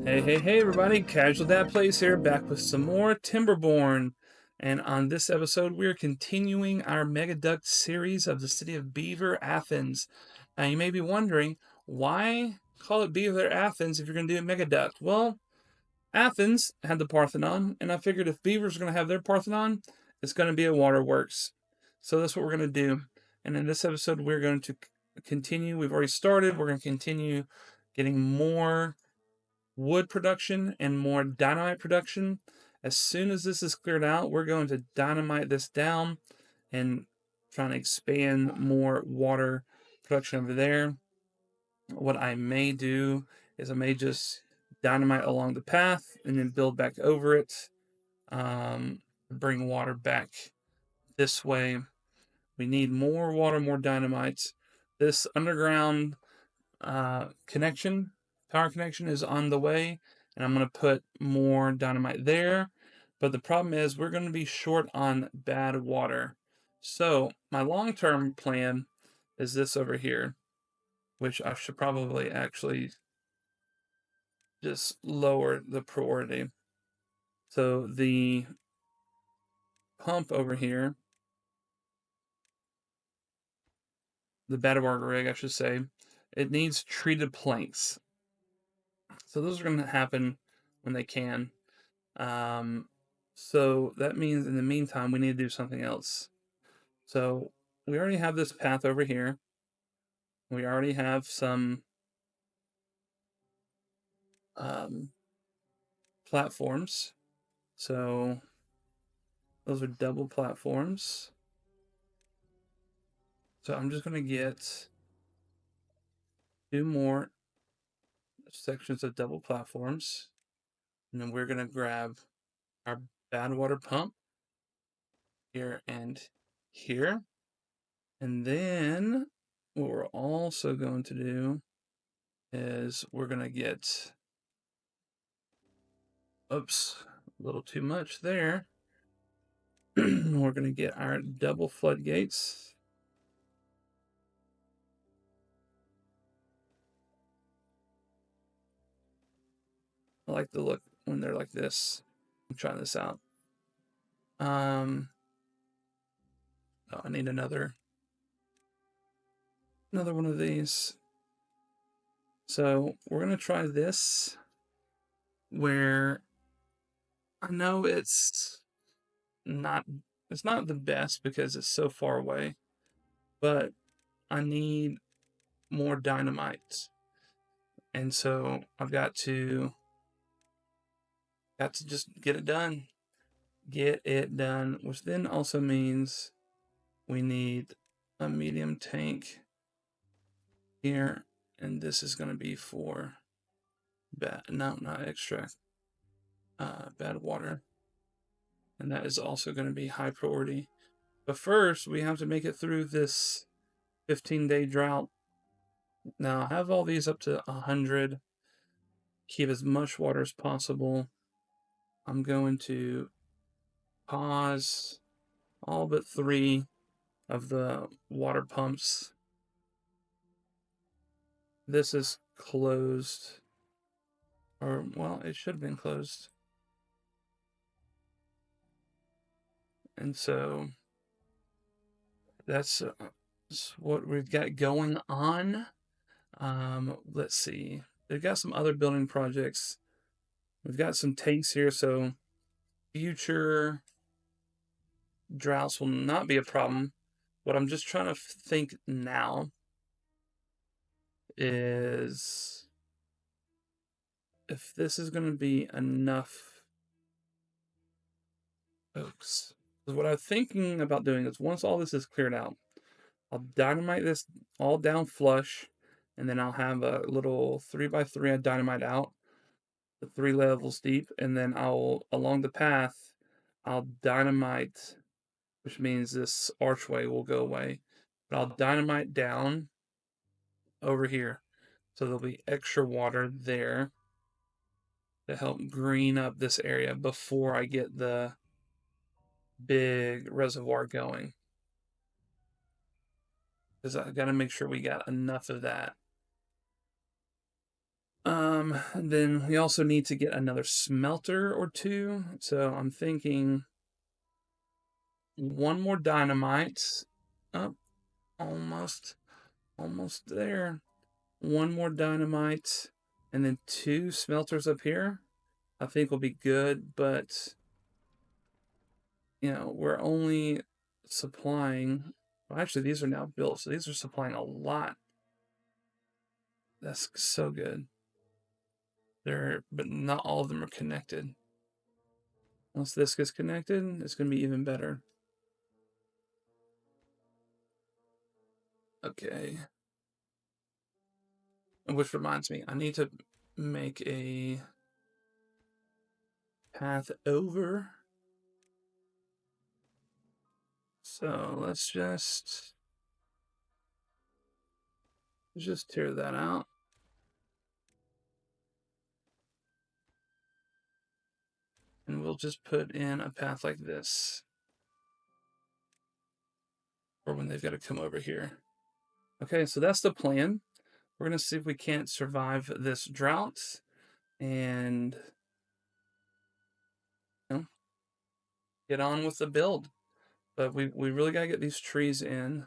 Hey everybody, Casual Dad Plays here, back with some more Timberborn. And on this episode, we're continuing our Mega Duct series of the city of Beaver, Athens. Now you may be wondering, why call it Beaver, Athens if you're going to do a Mega Duct? Well, Athens had the Parthenon, and I figured if Beaver's going to have their Parthenon, it's going to be a waterworks. So that's what we're going to do. And in this episode, we're going to continue. We've already started. We're going to continue getting more wood production and more dynamite production. As soon as this is cleared out, we're going to dynamite this down and trying to expand more water production over there. What I may do is I may just dynamite along the path and then build back over it. Bring water back this way. We need more water, more dynamite. This underground connection, power connection is on the way, and I'm going to put more dynamite there. But the problem is we're going to be short on bad water. So my long-term plan is this over here, which I should probably actually just lower the priority. So the pump over here, the bad water rig, I should say, it needs treated planks. So those are going to happen when they can. So that means in the meantime, we need to do something else. So we already have this path over here. We already have some platforms. So those are double platforms. So I'm just going to get 2 more sections of double platforms. And then we're going to grab our bad water pump here and here. And then what we're also going to do is we're going to get, oops, a little too much there. We're going to get our double floodgates. I like the look when they're like this. I'm trying this out. Oh, I need another one of these. So we're going to try this where I know not it's not the best because it's so far away, but I need more dynamite. And so I've got to just get it done. Get it done, which then also means we need a medium tank here, and this is going to be for not extract, bad water, and that is also going to be high priority. But first, we have to make it through this 15-day drought. Now, I have all these up to 100. Keep as much water as possible. I'm going to pause all but 3 of the water pumps. This is closed, or well, it should have been closed. And so that's what we've got going on. Let's see. They've got some other building projects. We've got some tanks here, so future droughts will not be a problem. What I'm just trying to think now is if this is going to be enough oaks. What I'm thinking about doing is once all this is cleared out, I'll dynamite this all down flush, and then I'll have a little 3x3 I dynamite out, the 3 levels deep, and then I'll along the path I'll dynamite, which means this archway will go away, but I'll dynamite down over here, so there'll be extra water there to help green up this area before I get the big reservoir going. Because I got to make sure we got enough of that. And then we also need to get another smelter or two. So I'm thinking one more dynamite. Oh, almost there. One more dynamite, and then 2 smelters up here. I think will be good, but we're only supplying. Well, actually, these are now built, so these are supplying a lot. That's so good. But not all of them are connected. Once this gets connected, it's going to be even better. Okay. Which reminds me, I need to make a path over. So let's just tear that out. And we'll just put in a path like this. Or when they've got to come over here. Okay, so that's the plan. We're going to see if we can't survive this drought and get on with the build. But we really got to get these trees in.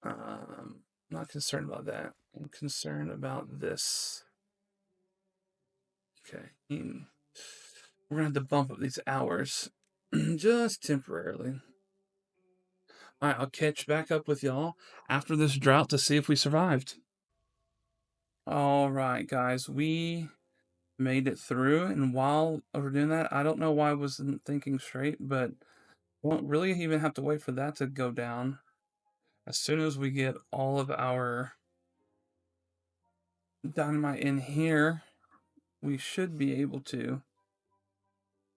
Not concerned about that. I'm concerned about this. Okay. We're going to have to bump up these hours just temporarily. All right, I'll catch back up with y'all after this drought to see if we survived. All right, guys, we made it through, and while we're doing that, I don't know why I wasn't thinking straight, but won't really even have to wait for that to go down. As soon as we get all of our dynamite in here, we should be able to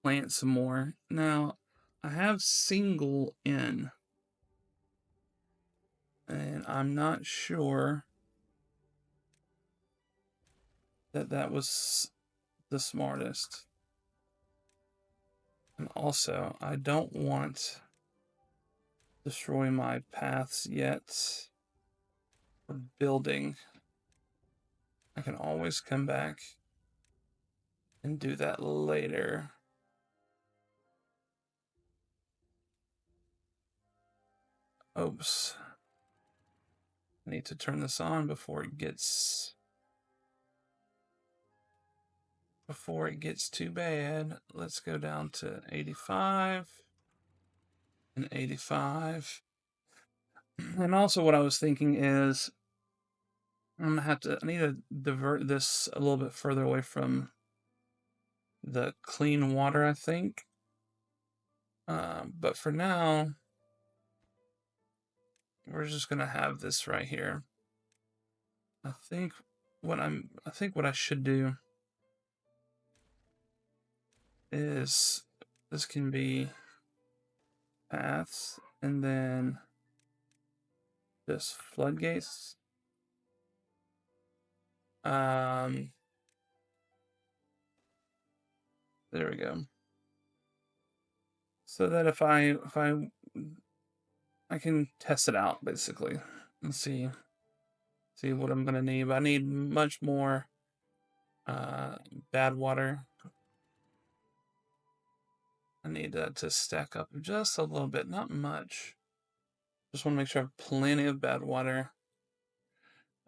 plant some more. Now, I have single in, and I'm not sure that was the smartest. And also, I don't want to destroy my paths yet for building. I can always come back and do that later. Oops. I need to turn this on before it gets too bad. Let's go down to 85 and 85. And also what I was thinking is I need to divert this a little bit further away from the clean water, I think. But for now, we're just gonna have this right here. I think what I should do is this can be paths and then just floodgates. There we go. So that if I can test it out basically and see what I'm gonna need. I need much more bad water. I need that to stack up just a little bit, not much. Just want to make sure I have plenty of bad water.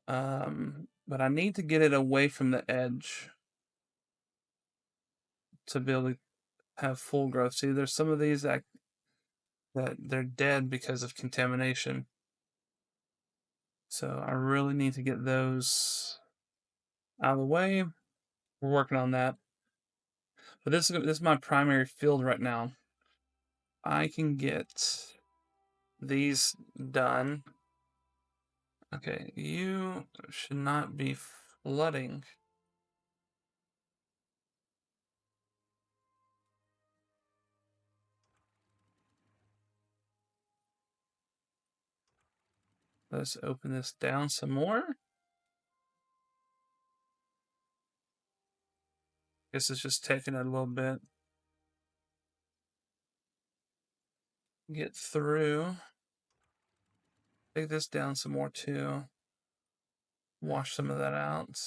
But I need to get it away from the edge to be able to have full growth. See, there's some of these that they're dead because of contamination. So I really need to get those out of the way. We're working on that. But this is my primary field right now. I can get these done. Okay, you should not be flooding. Let's open this down some more. Guess it's just taking a little bit. Get through. Take this down some more too. Wash some of that out.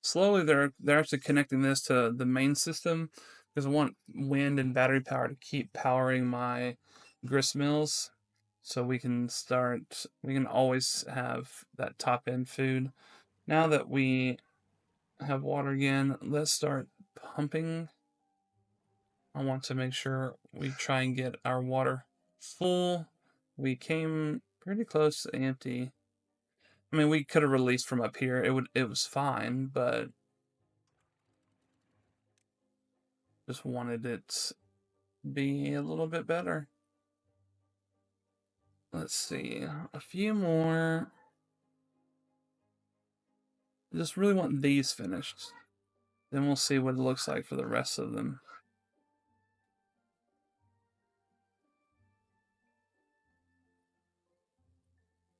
slowly they're actually connecting this to the main system because I want wind and battery power to keep powering my grist mills, so we can always have that top end food. Now that we have water again, let's start pumping. I want to make sure we try and get our water full. We came pretty close to empty. I mean, we could have released from up here. It was fine, but just wanted it to be a little bit better. Let's see. A few more. I just really want these finished. Then we'll see what it looks like for the rest of them.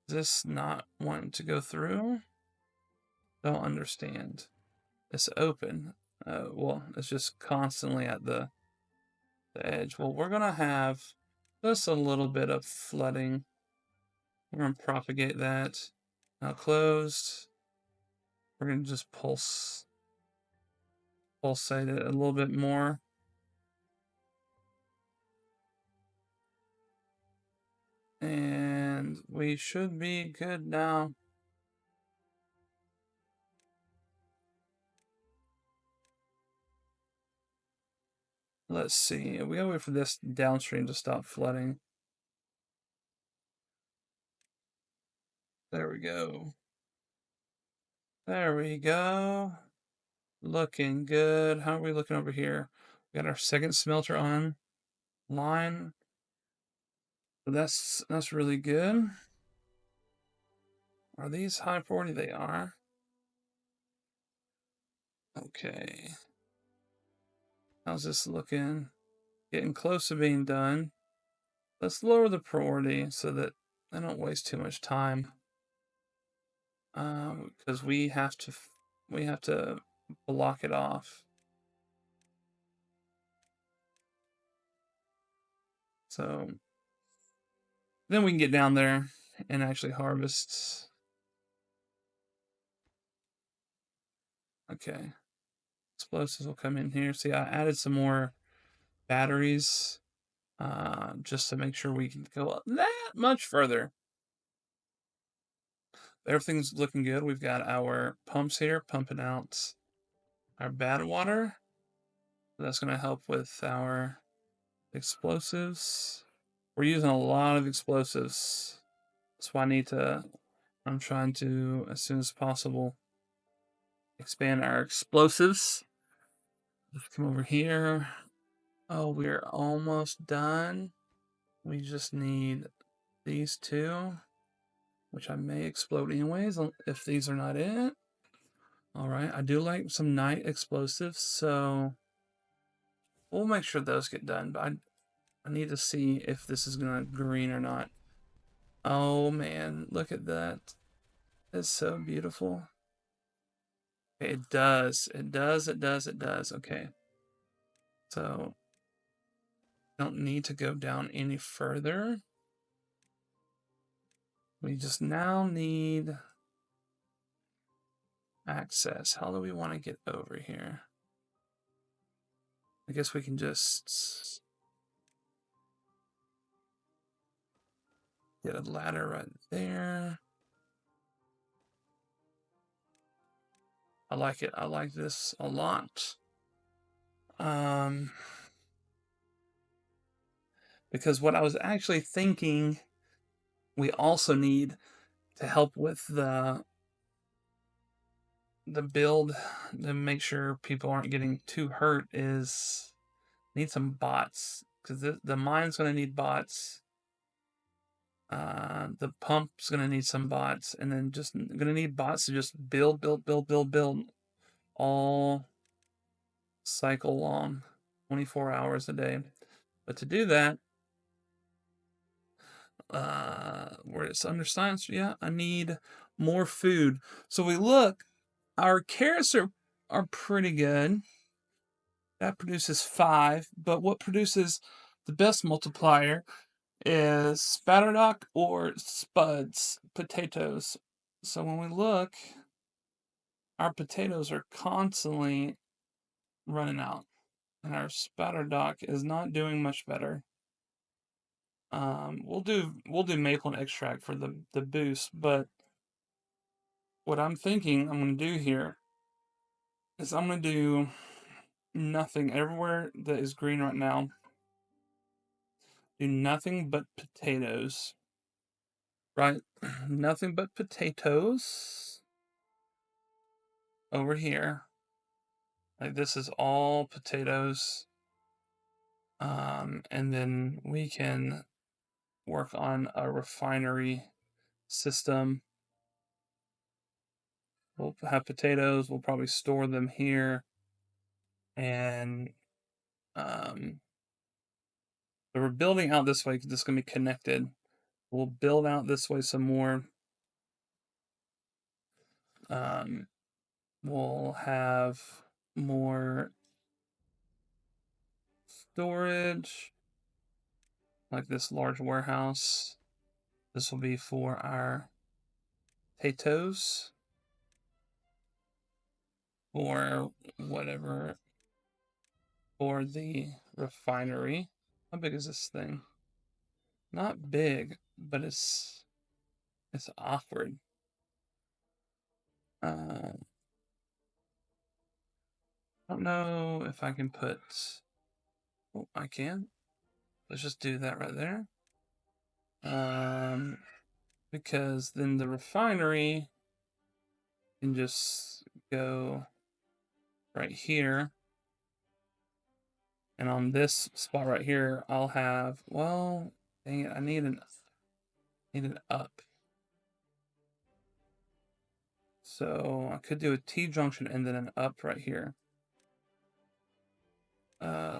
Is this not wanting to go through? Don't understand. It's open. Well, it's just constantly at the edge. Well, we're gonna have just a little bit of flooding. We're gonna propagate that. Now closed. We're gonna just pulsate it a little bit more. And we should be good now. Let's see. We gotta wait for this downstream to stop flooding. There we go. There we go. Looking good. How are we looking over here? We got our second smelter on line. So that's really good. Are these high priority? They are. Okay. How's this looking? Getting close to being done. Let's lower the priority so that I don't waste too much time. Because we have to block it off. So then we can get down there and actually harvest. Okay. Explosives will come in here. See, I added some more batteries just to make sure we can go that much further. Everything's looking good. We've got our pumps here pumping out our bad water. That's going to help with our explosives. We're using a lot of explosives. That's why I'm trying to, as soon as possible, expand our explosives. Let's come over here. Oh, we're almost done. We just need these two, which I may explode anyways if these are not it. All right, I do like some night explosives, so we'll make sure those get done, but I need to see if this is gonna green or not. Oh man, look at that. It's so beautiful. Okay, it does. It does. It does. It does. Okay. So don't need to go down any further. We just now need access. How do we want to get over here? I guess we can just get a ladder right there. I like it. I like this a lot. Because what I was actually thinking we also need to help with the build to make sure people aren't getting too hurt is need some bots because the mine's going to need bots. The pump's going to need some bots, and then just going to need bots to just build all cycle long, 24 hours a day. But to do that, where it's under science, yeah, I need more food. So we look, our carrots are pretty good. That produces 5, but what produces the best multiplier is spatterdock or spuds, potatoes. So when we look, our potatoes are constantly running out, and our spatter dock is not doing much better. We'll do maple extract for the boost, but what I'm thinking I'm gonna do here is I'm gonna do nothing everywhere that is green right now. Do nothing but potatoes. Right? Nothing but potatoes over here. Like this is all potatoes. And then we can work on a refinery system. We'll have potatoes. We'll probably store them here. And so we're building out this way because it's going to be connected. We'll build out this way some more. We'll have more storage, like this large warehouse. This will be for our potatoes or whatever for the refinery. How big is this thing? Not big, but it's awkward. I don't know if I can put. Oh, I can. Let's just do that right there. Because then the refinery can just go right here. And on this spot right here, I'll have, well, dang it, I need an up. So I could do a T-junction and then an up right here.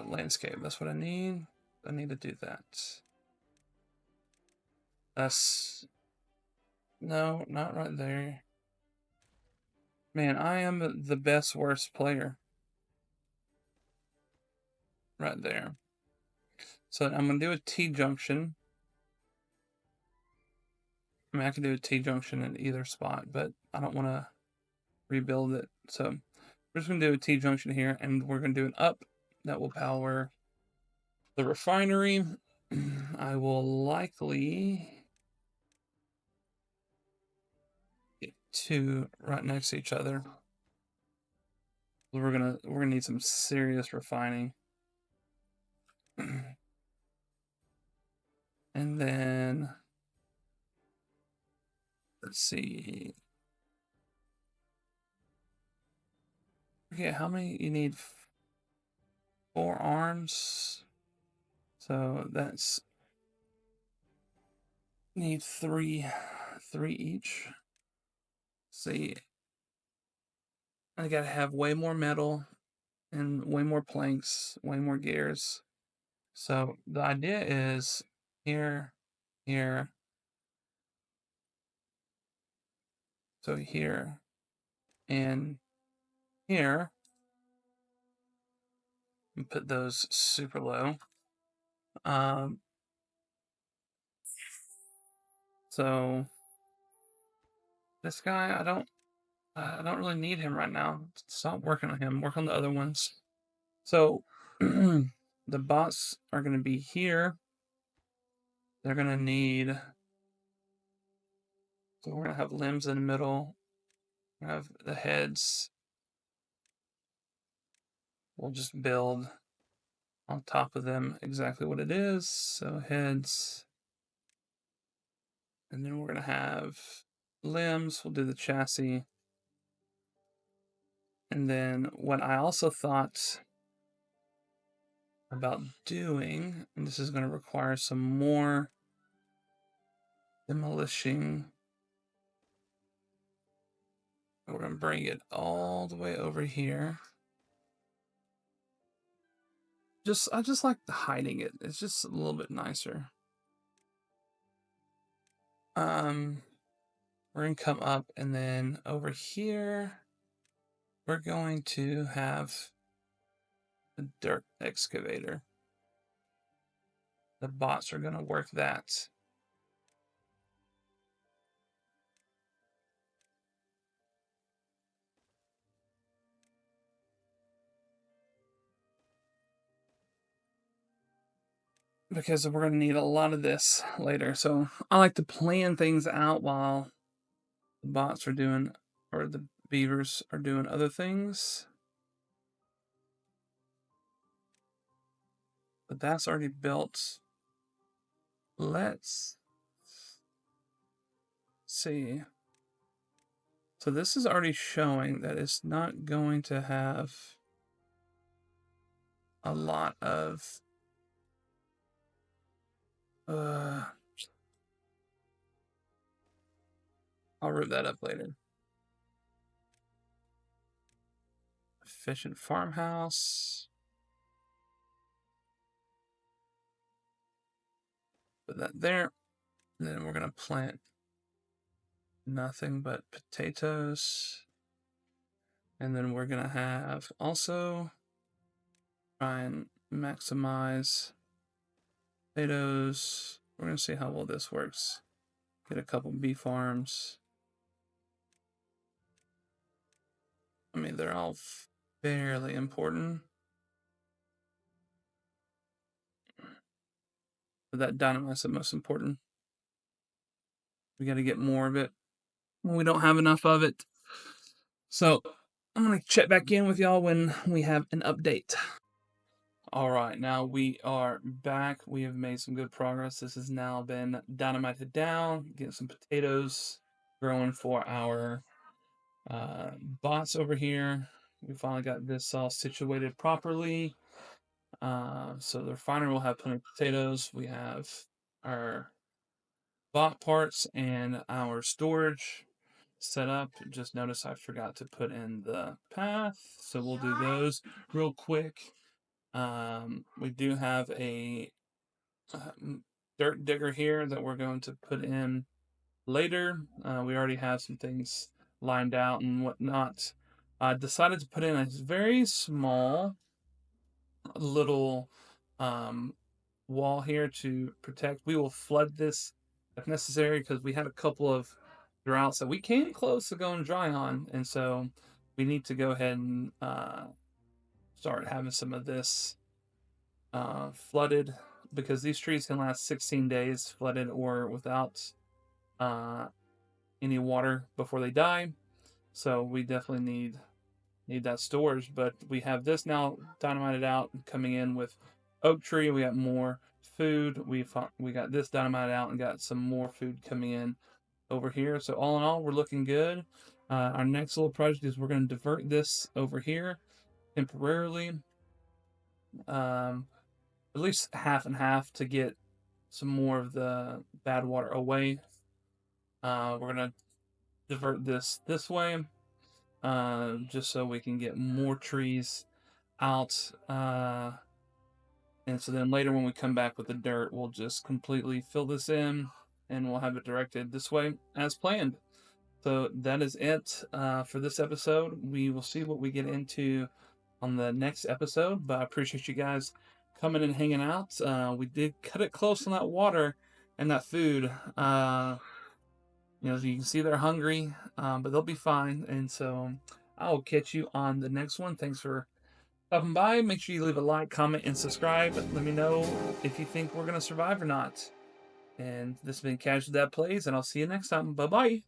Landscape, that's what I need. I need to do that. No, not right there. Man, I am the best worst player. Right there. So I'm gonna do a T-junction. I mean, I can do a T-junction in either spot, but I don't want to rebuild it. So we're just gonna do a T-junction here, and we're gonna do an up that will power the refinery. I will likely get two right next to each other. We're gonna need some serious refining. And then let's see. Okay, how many you need? 4 arms. So that's need three each. See, I gotta have way more metal and way more planks, way more gears. So the idea is here, here, so here, and here, and put those super low. So this guy, I don't really need him right now. Stop working on him. Work on the other ones. So the bots are going to be here. They're going to need. So we're going to have limbs in the middle. We have the heads. We'll just build on top of them exactly what it is. So heads. And then we're going to have limbs. We'll do the chassis. And then what I also thought about doing, and this is going to require some more demolishing. We're going to bring it all the way over here. I just like hiding it. It's just a little bit nicer. We're going to come up, and then over here, we're going to have a dirt excavator. The bots are going to work that. because we're going to need a lot of this later. So I like to plan things out while the bots are doing, or the beavers are doing other things. But that's already built. Let's see. So this is already showing that it's not going to have a lot of I'll root that up later. Efficient farmhouse. Put that there. And then we're gonna plant nothing but potatoes. And then we're gonna have also try and maximize potatoes. We're gonna see how well this works. Get a couple bee farms. I mean, they're all fairly important. But that dynamite's the most important. We got to get more of it. We don't have enough of it. So I'm going to check back in with y'all when we have an update. All right, now we are back. We have made some good progress. This has now been dynamited down, getting some potatoes growing for our bots over here. We finally got this all situated properly. So the refinery will have plenty of potatoes. We have our bot parts and our storage set up. Just notice I forgot to put in the path, so we'll do those real quick. We do have a dirt digger here that we're going to put in later. We already have some things lined out and whatnot. I decided to put in a very small little wall here to protect. We will flood this if necessary because we had a couple of droughts that we came close to going dry on, and so we need to go ahead and start having some of this flooded because these trees can last 16 days flooded or without uh, any water before they die. So we definitely need that storage. But we have this now dynamited out coming in with oak tree. We got more food. We got this dynamited out and got some more food coming in over here. So all in all, we're looking good. Our next little project is we're going to divert this over here temporarily, at least half and half to get some more of the bad water away. We're going to divert this way, just so we can get more trees out. And so then later when we come back with the dirt, we'll just completely fill this in and we'll have it directed this way as planned. So that is it for this episode. We will see what we get into on the next episode, but I appreciate you guys coming and hanging out. We did cut it close on that water and that food. As you can see, they're hungry, but they'll be fine. And so I'll catch you on the next one. Thanks for stopping by. Make sure you leave a like, comment, and subscribe. Let me know if you think we're going to survive or not. And this has been Casual Dad Plays, and I'll see you next time. Bye-bye.